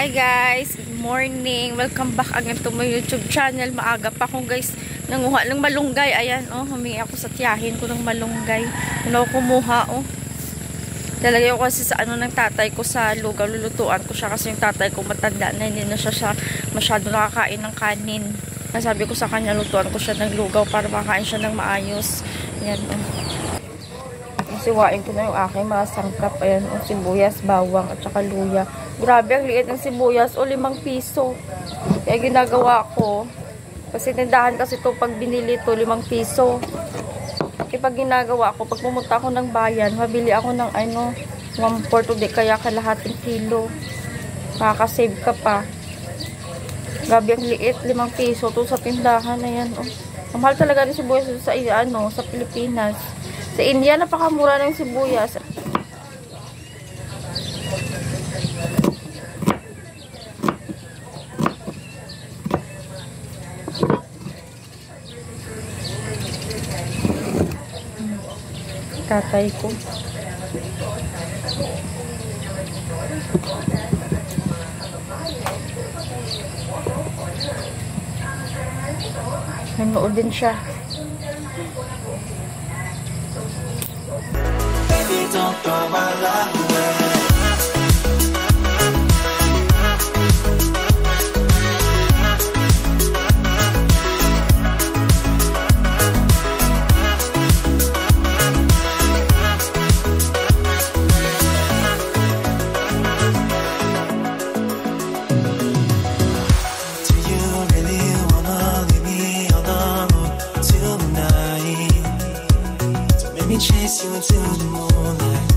Hi guys! Good morning! Welcome back again to my YouTube channel. Maaga pa ako guys. Nanguha ng malunggay. Ayan oh, humingi ako sa tiyahin ko ng malunggay. Ano ako kumuha oh. Talagay ko kasi sa ano ng tatay ko sa lugaw. Lulutuan ko siya kasi yung tatay ko matanda na. Hindi na siya masyado nakakain ng kanin. Sabi ko sa kanya, lutuan ko siya ng lugaw para makain siya ng maayos. Ayan oh. Siwain ko na yung aking mga sangkap. Ayan oh, sibuyas, bawang at saka luya. Grabe, ang liit ng sibuyas o 5 piso. Kaya ginagawa ko, kasi tindahan kasi ito pag binili ito 5 piso. Kaya pag ginagawa ko, pag pumunta ako ng bayan, mabili ako ng ano, 1/4 o di kaya kalahating kilo. Makakasave ka pa. Grabe, ang liit, 5 piso to sa tindahan. Ayan oh. Ang mahal talaga ng sibuyas sa, ano, sa Pilipinas. Sa India, napakamura ng sibuyas. Tatay ko. Nanood din siya. Baby, don't throw my love away. Chase you into the moonlight.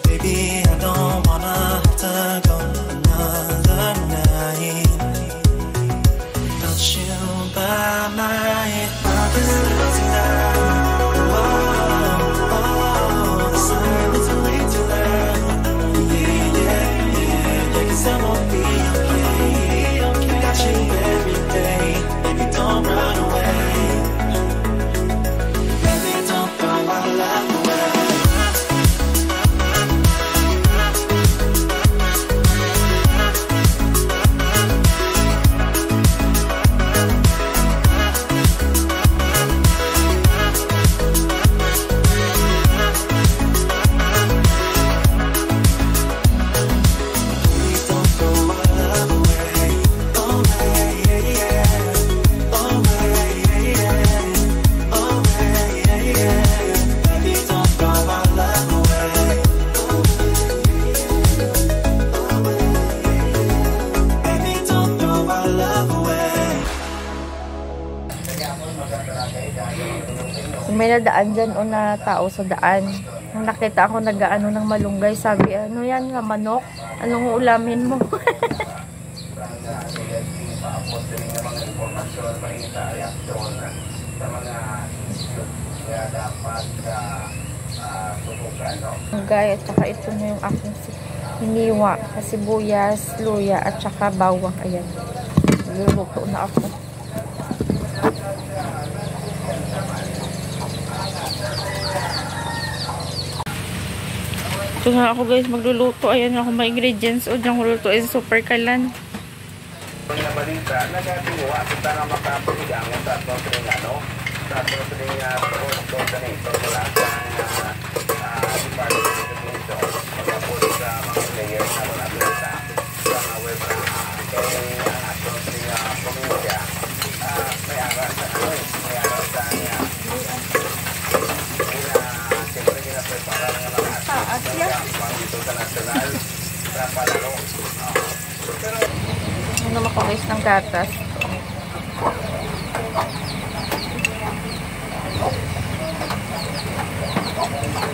Baby, I don't wanna have to go another night. Don't you by my promise tonight. Oh, the silence is way too loud. Yeah, 'cause I won't be okay. Got you every day. Baby, don't run away. May nadaan dyan o na tao sa daan. Nung nakita ako nag-ano ng malunggay, sabi, ano yan nga, manok? Anong ulamin mo? Malunggay at saka ito na yung aking hiniwa. Sibuyas, luya at saka bawang. Ayan. Luluto na ako. Ito na ako guys, magluluto. Ayan ako mga ingredients. O dyan ko lutuin super kalan. Yung balita, nagatiwa at ito na makapahigang sa ito sa ano, sa ito sa ito wala sa department ito pagkapos sa mga players na wala sa mga web kaya ang ato sa pamilya may aral sa ano may aral sa niya siyempre gina-prepara ng mga dito sa national sa palaro. Pero ano makawis ng gatas.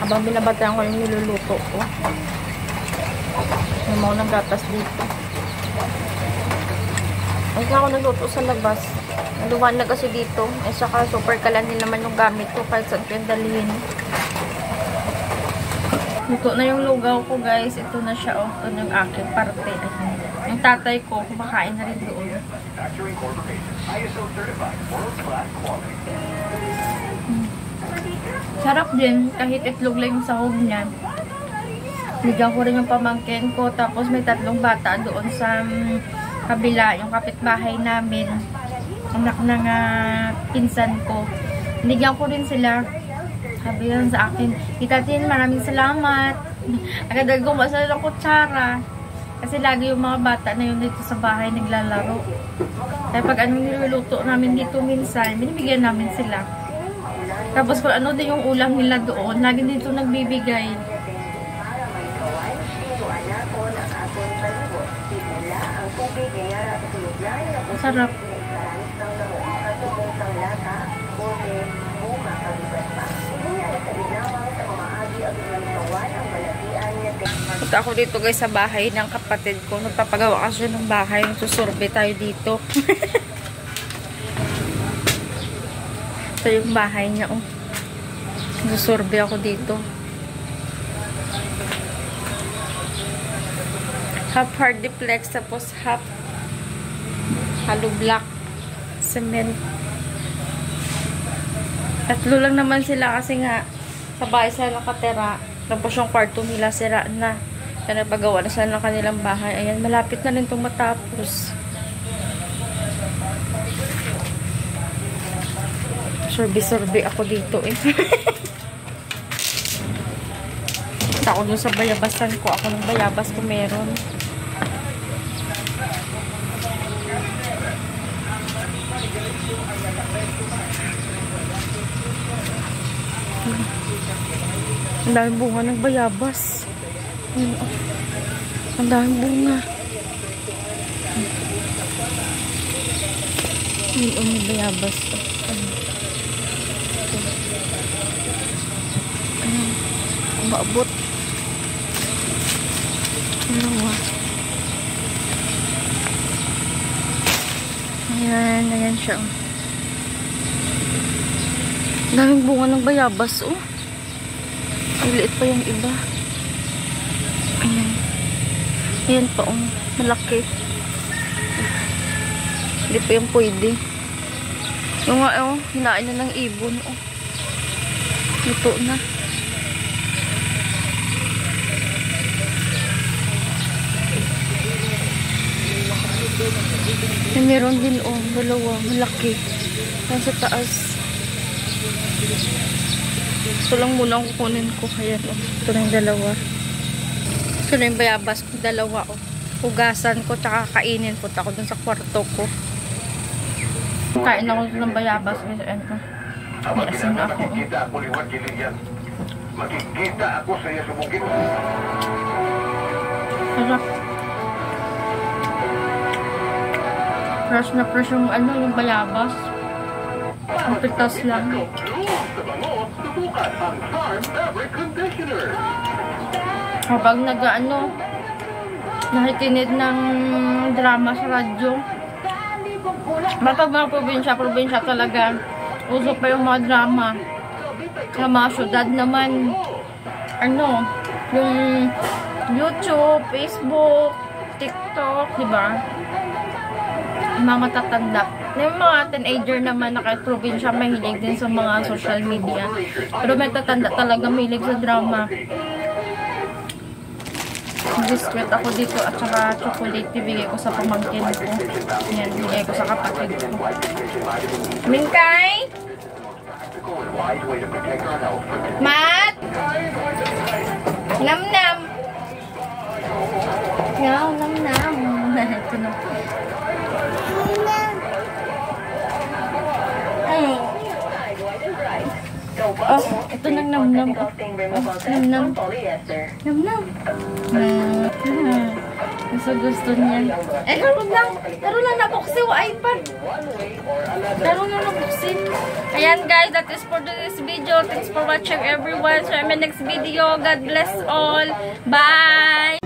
Habang binabatayan ko yung niluluto ko. Lumaw ng gatas dito. Huwag na ako nagluto sa labas. Naluwan na kasi dito. Eh saka super kalan din naman yung gamit ko kahit saan ko yung dalhin. Luto na yung lugaw ko guys. Ito na siya oh. Ito na yung aking parte. Yung tatay ko, kumakain na rin doon. Sarap din. Kahit itlog lang yung sahog niya. Bigyan ko rin yung pamangkin ko. Tapos may 3 bata doon sa kabila. Yung kapitbahay namin. Anak ng pinsan ko. Binigyan ko rin sila. Sabi lang sa akin, Tita Tin, maraming salamat. Agad-agad gumasal ng kutsara. Kasi lagi yung mga bata na yun dito sa bahay naglalaro. Kaya pag anong niluluto namin dito minsan, binibigyan namin sila. Tapos kung ano din yung ulam nila doon, lagi dito nagbibigay. Sarap. Punta ako dito guys sa bahay ng kapatid ko. Nagpapagawa kasi ng bahay. Nagsusurvey tayo dito. Ito yung bahay niya. Oh. Nagsusurvey ako dito. Half hardiplex tapos half hollow block cement. 3 lang naman sila kasi nga sa bahay sila nakatira. Tapos yung kwarto nila sira na. Kaya napagawa na sila ng kanilang bahay. Ayan, malapit na rin itong matapos. Survey ako dito eh. Ako dun sa bayabasan ko. Ako ng bayabas ko meron. Ang daming bunga ng bayabas. Ang daming bunga. May bayabas. Umaabot. Ayan, ayan siya. Ang daming bunga ng bayabas, oh. Liit pa yung iba. Ayan. Ayan pa, oh. Malaki. Hindi pa yung pwede. Yung nga, oh. Hinain na ng ibon, oh. Ito na. Meron din, oh. 2. Malaki. Yan sa taas. Ito lang muna ang kukunin ko. Ayan, oh. Ito na yung 2. Ito na yung bayabas ko. 2, oh. Hugasan ko, tsaka kainin po ako dun sa kwarto ko. Kain ako ng bayabas. Ayan, oh. May asin ako. Makikita ako sa iyo sa bukid. Sarap. Fresh na fresh yung ano, yung bayabas. Ang pitas lang. Habang nag-ano, nakikinig ng drama sa radyo. Matag mga probinsya talaga. Uso pa yung mga drama. Sa mga syudad naman, ano, yung YouTube, Facebook, TikTok, diba? Mga matatanda. Yung mga teenager naman na kahit probinsya, mahilig din sa mga social media. Pero may tatanda talaga mahilig sa drama. Biscuit ako dito at saka chocolate bigay ko sa pamangkin ko. Yan, bigay ko sa kapatid ko. Mingkay! Mat! Nam-nam! Yaw, nam-nam! Ito na. Oh, ito nang nam-nam. Oh, nam-nam. Nam-nam. Gusto niya. Eh, karoon lang nabuksi o iPad. Karoon lang nabuksi. Ayan guys, that is for this video. Thanks for watching everyone. So, in my next video, God bless all. Bye!